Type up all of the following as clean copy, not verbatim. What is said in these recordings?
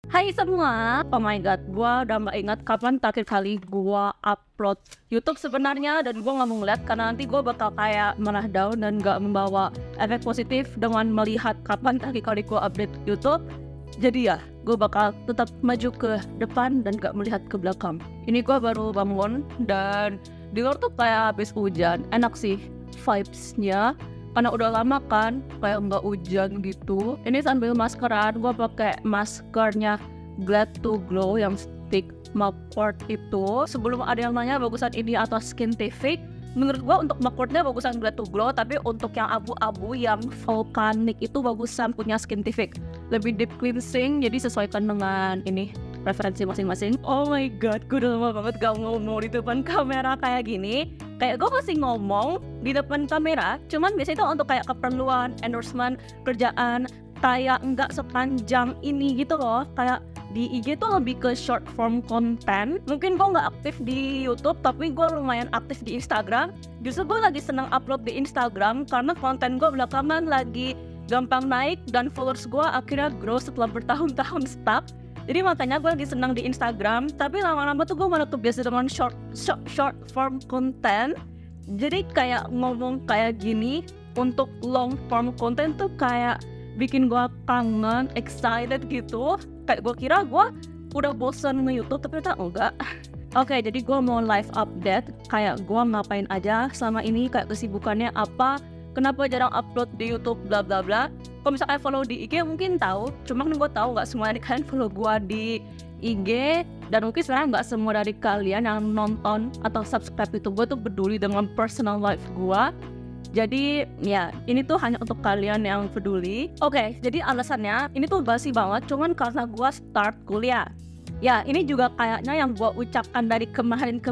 Hai semua, oh my god, gua udah nggak ingat kapan terakhir kali gua upload YouTube sebenarnya, dan gua nggak mau ngeliat karena nanti gua bakal kayak malah down dan nggak membawa efek positif dengan melihat kapan terakhir kali gua update YouTube. Jadi ya, gua bakal tetap maju ke depan dan gak melihat ke belakang. Ini gua baru bangun dan di luar tuh kayak habis hujan, enak sih vibes-nya. Karena udah lama kan kayak nggak hujan gitu. Ini sambil maskeran, gue pakai maskernya Glad to Glow yang stick mugwort itu. Sebelum ada yang nanya bagusan ini atau Skintific, menurut gue untuk mugwortnya bagusan Glad to Glow, tapi untuk yang abu-abu yang volcanic itu bagusan punya Skintific. Lebih deep cleansing, jadi sesuaikan dengan ini preferensi masing-masing. Oh my god, gue udah lama banget gak ngomong di depan kamera kayak gini. Kayak gue masih ngomong di depan kamera, cuman biasanya itu untuk kayak keperluan, endorsement, kerjaan, kayak nggak sepanjang ini gitu loh. Kayak di IG tuh lebih ke short form content. Mungkin gue nggak aktif di YouTube, tapi gue lumayan aktif di Instagram. Justru gue lagi seneng upload di Instagram karena konten gue belakangan lagi gampang naik dan followers gue akhirnya grow setelah bertahun-tahun stuck. Jadi makanya gue lagi senang di Instagram, tapi lama-lama tuh gue malah kebiasa dengan short form content. Jadi kayak ngomong kayak gini untuk long form content tuh kayak bikin gue kangen, excited gitu. Kayak gue kira gue udah bosan nge-YouTube, tapi ternyata enggak. Oke, jadi gue mau live update kayak gue ngapain aja selama ini, kayak kesibukannya apa, kenapa jarang upload di YouTube, bla bla bla. Kalau misalnya follow di IG mungkin tahu, cuma kan gue tahu nggak semuanya kalian follow gue di IG, dan mungkin sebenarnya nggak semua dari kalian yang nonton atau subscribe itu gue tuh peduli dengan personal life gue. Jadi ya ini tuh hanya untuk kalian yang peduli. Oke, jadi alasannya ini tuh basi banget, cuman karena gue start kuliah. Ya ini juga kayaknya yang gue ucapkan dari kemarin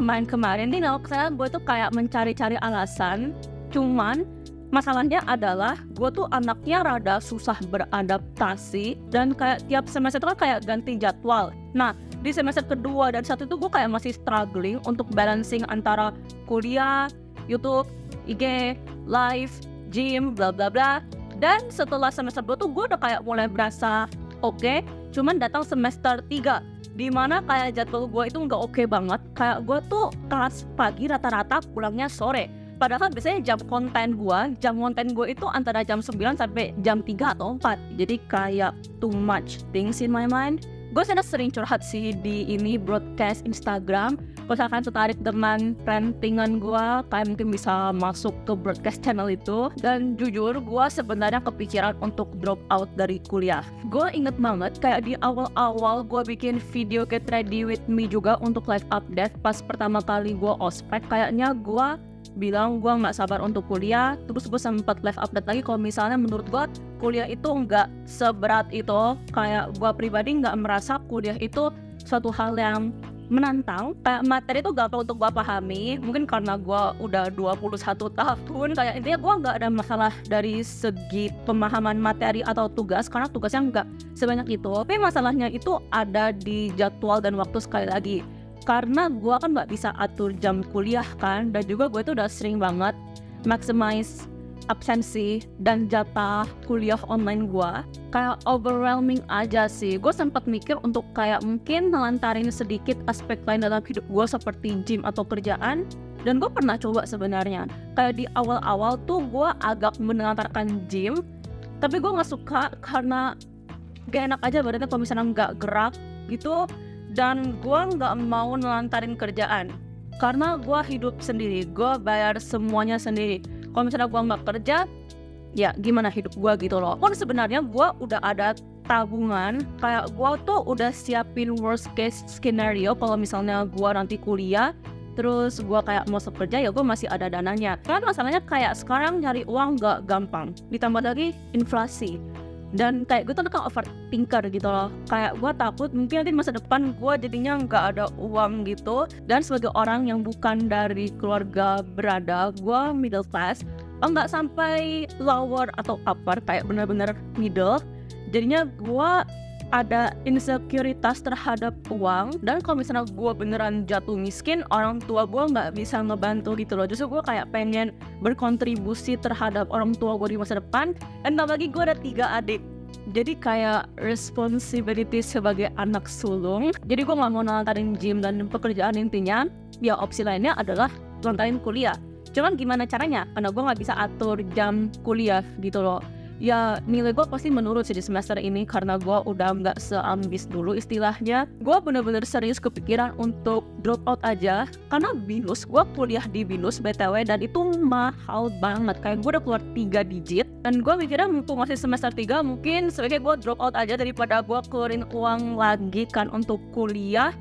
nih, saya gue tuh kayak mencari-cari alasan. Cuman masalahnya adalah gue tuh anaknya rada susah beradaptasi, dan kayak tiap semester itu kan kayak ganti jadwal. Nah di semester kedua dan satu itu gue kayak masih struggling untuk balancing antara kuliah, YouTube, IG, live, gym, bla bla bla. Dan setelah semester 2 tuh gue udah kayak mulai berasa oke. Cuman datang semester 3 dimana kayak jadwal gue itu nggak oke banget. Kayak gue tuh kelas pagi rata-rata pulangnya sore. Padahal biasanya jam konten gue itu antara jam 9 sampai jam 3 atau 4. Jadi kayak too much things in my mind. Gue sering curhat sih di ini broadcast Instagram. Kalau misalkan tertarik dengan rantingan gue, kayak mungkin bisa masuk ke broadcast channel itu. Dan jujur gue sebenarnya kepikiran untuk drop out dari kuliah. Gue inget banget kayak di awal-awal gue bikin video Get Ready With Me juga untuk live update. Pas pertama kali gue ospek, kayaknya gue bilang gue nggak sabar untuk kuliah. Terus gue sempat live update lagi kalau misalnya menurut gue kuliah itu nggak seberat itu. Kayak gue pribadi nggak merasa kuliah itu suatu hal yang menantang. Kayak materi itu gampang untuk gue pahami. Mungkin karena gue udah 21 tahun. Kayak intinya gue nggak ada masalah dari segi pemahaman materi atau tugas, karena tugasnya nggak sebanyak itu. Tapi masalahnya itu ada di jadwal dan waktu. Sekali lagi, karena gue kan nggak bisa atur jam kuliah kan, dan juga gue tuh udah sering banget maximize absensi dan jatah kuliah online gue. Kayak overwhelming aja sih. Gue sempat mikir untuk kayak mungkin melantarin sedikit aspek lain dalam hidup gue seperti gym atau kerjaan. Dan gue pernah coba sebenarnya. Kayak di awal-awal tuh gue agak menelantarkan gym, tapi gue nggak suka karena gak enak aja badannya kalau misalnya nggak gerak gitu. Dan gue nggak mau nelantarin kerjaan karena gue hidup sendiri, gue bayar semuanya sendiri. Kalau misalnya gue nggak kerja, ya gimana hidup gue gitu loh. Kan sebenarnya gue udah ada tabungan, kayak gue tuh udah siapin worst case scenario kalau misalnya gue nanti kuliah terus gue kayak mau kerja, ya gue masih ada dananya. Karena masalahnya kayak sekarang nyari uang nggak gampang, ditambah lagi inflasi. Dan kayak gue tuh kan overthinker gitu loh. Kayak gue takut mungkin nanti masa depan gue jadinya nggak ada uang gitu. Dan sebagai orang yang bukan dari keluarga berada, gue middle class, nggak sampai lower atau upper, kayak bener-bener middle. Jadinya gue ada insekuritas terhadap uang. Dan kalau misalnya gue beneran jatuh miskin, orang tua gue nggak bisa ngebantu gitu loh. Justru gue kayak pengen berkontribusi terhadap orang tua gue di masa depan. Dan tambah lagi gue ada 3 adik. jadi kayak responsibility sebagai anak sulung. Jadi gue gak mau lantarin gym dan pekerjaan, intinya ya opsi lainnya adalah lantarin kuliah. Cuman gimana caranya? Karena gue gak bisa atur jam kuliah gitu loh. Ya nilai gue pasti menurun sih di semester ini karena gue udah gak seambis dulu istilahnya. Gue bener-bener serius kepikiran untuk drop out aja karena BINUS, gue kuliah di BINUS BTW, dan itu mahal banget. Kayak gue udah keluar 3 digit dan gue mikirnya mumpung masih semester 3 mungkin sebaiknya gue drop out aja daripada gue keluarin uang lagi kan untuk kuliah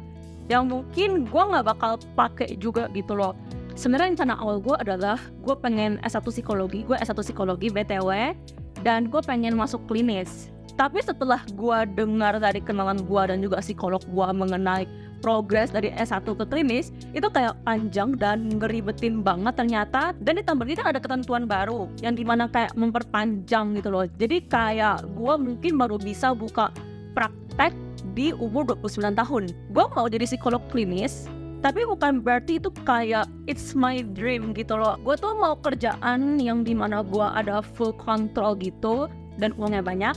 yang mungkin gue gak bakal pakai juga gitu loh. Sebenarnya rencana awal gue adalah gue pengen S1 psikologi, gue S1 psikologi BTW, dan gue pengen masuk klinis. Tapi setelah gue dengar dari kenalan gue dan juga psikolog gue mengenai progres dari S1 ke klinis, itu kayak panjang dan ngeribetin banget ternyata. Dan ditambah lagi ada ketentuan baru yang dimana kayak memperpanjang gitu loh. Jadi kayak gue mungkin baru bisa buka praktek di umur 29 tahun. Gue mau jadi psikolog klinis, tapi bukan berarti itu kayak it's my dream gitu loh. Gue tuh mau kerjaan yang dimana gue ada full control gitu dan uangnya banyak.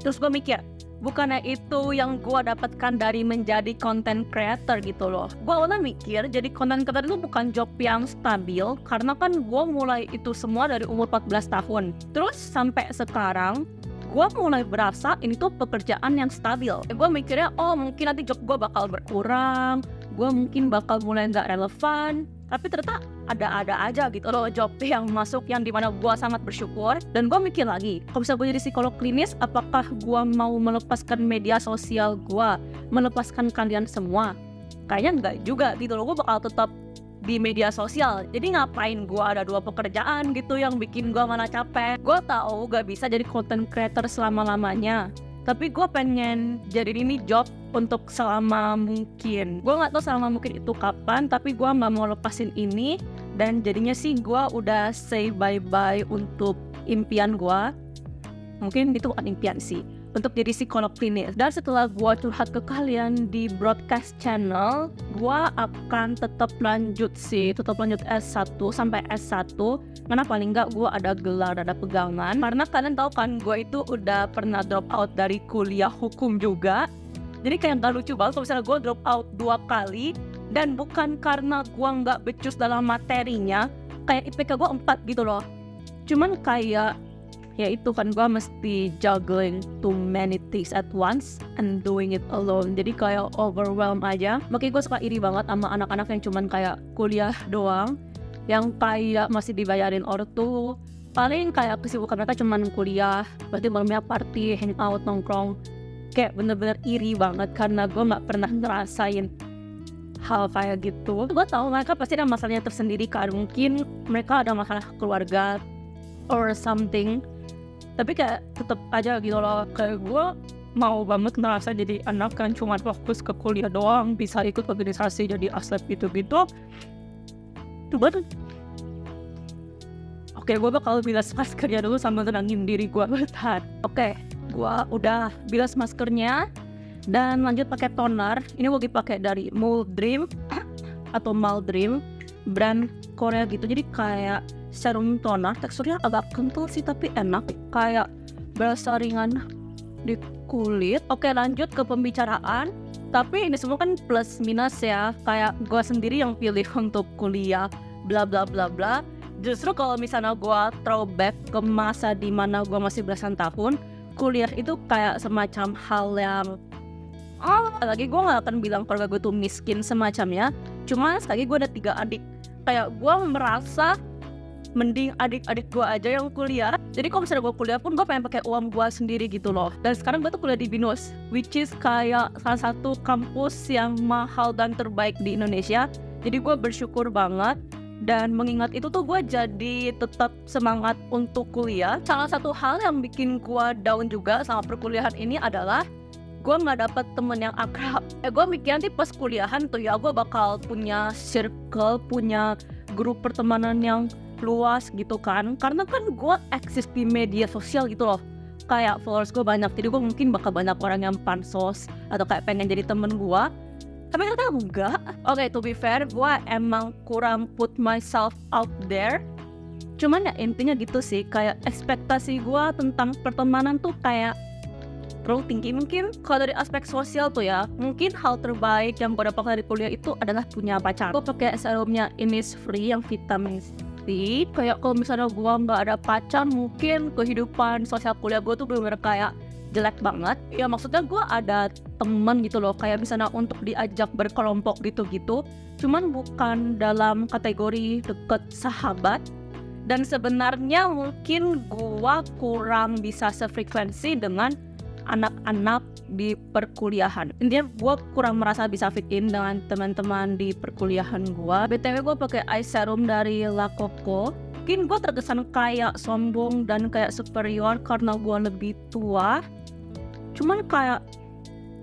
Terus gue mikir, bukannya itu yang gue dapatkan dari menjadi content creator gitu loh. Gue awalnya mikir jadi content creator itu bukan job yang stabil, karena kan gue mulai itu semua dari umur 14 tahun. Terus sampai sekarang gue mulai berasa ini tuh pekerjaan yang stabil. Gue mikirnya oh mungkin nanti job gue bakal berkurang, gue mungkin bakal mulai gak relevan. Tapi ternyata ada-ada aja gitu loh job yang masuk yang dimana gue sangat bersyukur. Dan gue mikir lagi, kalau bisa gue jadi psikolog klinis, apakah gue mau melepaskan media sosial gue, melepaskan kalian semua? Kayaknya enggak juga gitu loh, gue bakal tetap di media sosial. Jadi ngapain gue ada 2 pekerjaan gitu yang bikin gue mana capek. Gue tahu gak bisa jadi content creator selama-lamanya, tapi gue pengen jadi ini job untuk selama mungkin. Gue gak tahu selama mungkin itu kapan, tapi gue gak mau lepasin ini. Dan jadinya sih gue udah say bye-bye untuk impian gue. Mungkin itu bukan impian sih, untuk jadi psikolog klinis. Dan setelah gue curhat ke kalian di broadcast channel, gue akan tetap lanjut S1 sampai S1. Karena paling nggak gue ada gelar, ada pegangan. Karena kalian tahu kan, gue itu udah pernah drop out dari kuliah hukum juga. Jadi kayak gak lucu banget kalau misalnya gue drop out 2 kali. Dan bukan karena gue gak becus dalam materinya, kayak IPK gue 4 gitu loh. Cuman kayak ya itu kan gue mesti juggling too many things at once and doing it alone. Jadi kayak overwhelmed aja. Makanya gue suka iri banget sama anak-anak yang cuman kayak kuliah doang, yang kayak masih dibayarin ortu. Paling kayak kesibukan mereka cuman kuliah, berarti malamnya party, hang out, nongkrong. Kayak bener-bener iri banget karena gue gak pernah ngerasain hal kayak gitu. Gue tahu mereka pasti ada masalahnya tersendiri kan, mungkin mereka ada masalah keluarga or something. Tapi kayak tetep aja gitu loh, kayak gue mau banget ngerasa jadi anak kan cuma fokus ke kuliah doang, bisa ikut organisasi jadi aslep gitu-gitu. Coba tuh. Oke, gue bakal bilas maskernya dulu sambil tenangin diri gue bentar. Oke, gue udah bilas maskernya dan lanjut pakai toner. Ini gue pakai dari Muldream atau Maldream, brand Korea gitu. Jadi kayak serum toner, teksturnya agak kental sih tapi enak, kayak berasa ringan di kulit. Oke, lanjut ke pembicaraan. Tapi ini semua kan plus minus ya, kayak gue sendiri yang pilih untuk kuliah bla bla bla bla. Justru kalau misalnya gue throwback ke masa dimana gue masih belasan tahun, kuliah itu kayak semacam hal yang lagi gue gak akan bilang keluarga gue tuh miskin semacamnya. Cuma sekali gue ada 3 adik, kayak gue merasa mending adik-adik gue aja yang kuliah. Jadi kalau misalnya gue kuliah pun gue pengen pakai uang gue sendiri gitu loh. Dan sekarang gue tuh kuliah di BINUS, which is kayak salah satu kampus yang mahal dan terbaik di Indonesia. Jadi gue bersyukur banget. Dan mengingat itu tuh gue jadi tetap semangat untuk kuliah. Salah satu hal yang bikin gue down juga sama perkuliahan ini adalah gue gak dapet temen yang akrab. Gue mikir nanti pas kuliahan tuh ya gue bakal punya circle, punya grup pertemanan yang luas gitu kan. Karena kan gue eksis di media sosial gitu loh, kayak followers gue banyak. Jadi gue mungkin bakal banyak orang yang pansos atau kayak pengen jadi temen gue. Tapi ternyata enggak. Oke, to be fair, gue emang kurang put myself out there. Cuman ya intinya gitu sih, kayak ekspektasi gue tentang pertemanan tuh kayak terlalu tinggi. Mungkin kalau dari aspek sosial tuh ya, mungkin hal terbaik yang gue dapat dari kuliah itu adalah punya pacar. Gue pakai serumnya Innisfree yang vitamin C. Kayak kalau misalnya gue nggak ada pacar, mungkin kehidupan sosial kuliah gue tuh bener-bener kayak jelek banget. Ya maksudnya gue ada temen gitu loh, kayak misalnya untuk diajak berkelompok gitu-gitu, cuman bukan dalam kategori deket sahabat. Dan sebenarnya mungkin gua kurang bisa sefrekuensi dengan anak-anak di perkuliahan. Intinya gua kurang merasa bisa fit in dengan teman-teman di perkuliahan gua. BTW gua pakai eye serum dari La Coco. Mungkin gua terkesan kayak sombong dan kayak superior karena gua lebih tua. Cuman kayak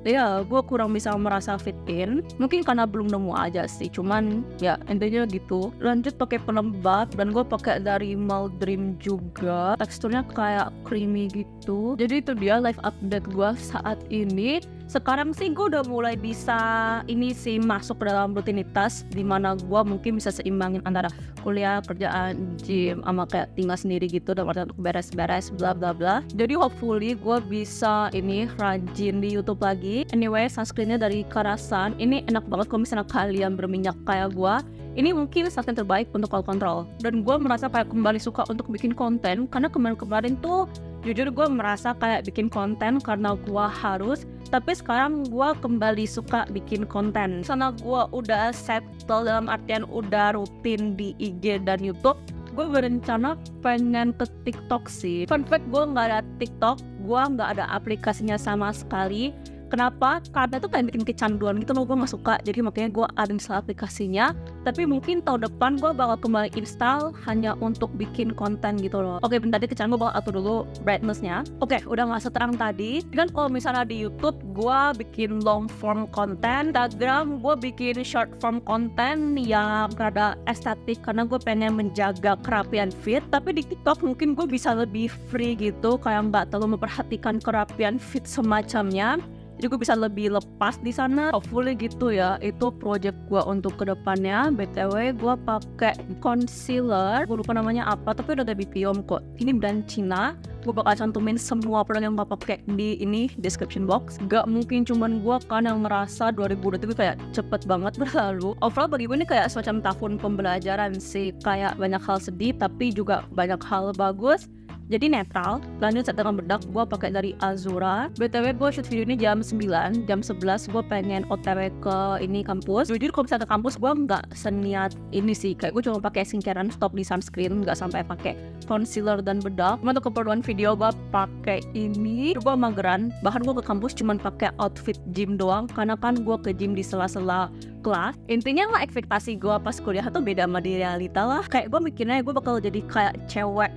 ya gue kurang bisa merasa fit in, mungkin karena belum nemu aja sih. Cuman ya intinya gitu. Lanjut pakai pelembab, dan gue pakai dari Maldream juga, teksturnya kayak creamy gitu. Jadi itu dia live update gue saat ini. Sekarang sih gue udah mulai bisa ini sih masuk ke dalam rutinitas dimana gue mungkin bisa seimbangin antara kuliah, kerjaan, gym, sama kayak tinggal sendiri gitu, dan waktu untuk beres-beres bla bla bla. Jadi hopefully gue bisa ini rajin di YouTube lagi. Anyway, sunscreennya dari Karasan. Ini enak banget kalau misalnya kalian berminyak kayak gue. Ini mungkin sunscreen terbaik untuk all control. Dan gue merasa kayak kembali suka untuk bikin konten, karena kemarin-kemarin tuh jujur gue merasa kayak bikin konten karena gue harus, tapi sekarang gue kembali suka bikin konten karena gue udah settle, dalam artian udah rutin di IG dan YouTube. Gue berencana pengen ke TikTok sih. Fun fact, gue nggak ada TikTok, gue nggak ada aplikasinya sama sekali. Kenapa? Karena itu pengen bikin kecanduan gitu loh, gue gak suka. Jadi makanya gue uninstall aplikasinya. Tapi mungkin tahun depan gue bakal kembali install hanya untuk bikin konten gitu loh. Oke, bentar deh, kecanduan gue bakal atur dulu brightness-nya. Oke, udah gak seterang tadi. Dan kalau misalnya di YouTube gue bikin long form konten, Instagram gue bikin short form konten yang rada estetik karena gue pengen menjaga kerapian fit. Tapi di TikTok mungkin gue bisa lebih free gitu, kayak gak terlalu memperhatikan kerapian fit semacamnya. Jadi gue bisa lebih lepas di sana. Hopefully gitu ya. Itu project gue untuk kedepannya. BTW gue pakai concealer, gue lupa namanya apa, tapi udah ada BPOM kok. Ini brand Cina. Gue bakal cantumin semua produk yang gue pakai di ini description box. Gak mungkin cuman gue kan yang ngerasa 2023 kayak cepet banget berlalu. Overall bagi gue ini kayak semacam tahun pembelajaran sih. Kayak banyak hal sedih tapi juga banyak hal bagus. Jadi netral. Lanjut set dengan bedak, gue pakai dari Azura. BTW gue shoot video ini jam 9, jam 11 gue pengen OTW ke ini kampus. Jujur kalau misalnya ke kampus gue nggak seniat ini sih, kayak gue cuma pakai skincarean, stop di sunscreen, nggak sampai pakai concealer dan bedak. Cuma untuk keperluan video gue pakai ini. Gue mageran, bahkan gue ke kampus cuma pakai outfit gym doang, karena kan gue ke gym di sela-sela kelas. Intinya lah ekspektasi gue pas kuliah tuh beda sama di realita lah. Kayak gue mikirnya gue bakal jadi kayak cewek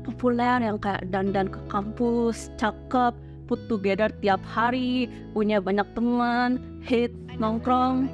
populer yang kayak dandan ke kampus, cakep, put together tiap hari, punya banyak teman, hit, nongkrong.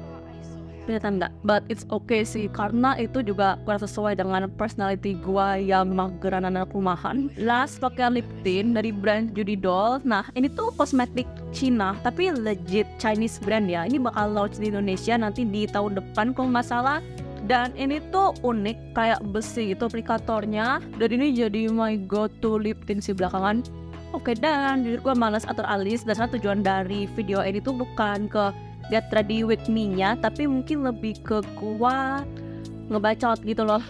Kelihatan nggak? But it's okay sih, karena itu juga kurang sesuai dengan personality gua yang mageran anak rumahan. Last, pakai lip tint dari brand Judy Doll. Nah, ini tuh kosmetik Cina, tapi legit Chinese brand ya. Ini bakal launch di Indonesia nanti di tahun depan kalau nggak salah. Dan ini tuh unik, kayak besi gitu aplikatornya. Dan ini jadi my go to lip tint sih belakangan. Oke, dan jujur gue malas atur alis. Dan tujuan dari video ini tuh bukan ke get ready with me-nya, tapi mungkin lebih ke gue ngebacot gitu loh.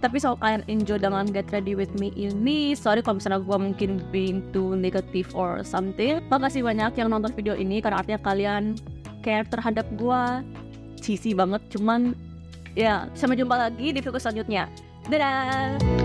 Tapi soal kalian enjoy dengan get ready with me ini, sorry kalau misalnya gue mungkin being too negative or something. Makasih banyak yang nonton video ini, karena artinya kalian care terhadap gue. Cheesy banget, cuman ya, sampai jumpa lagi di video selanjutnya. Dadah!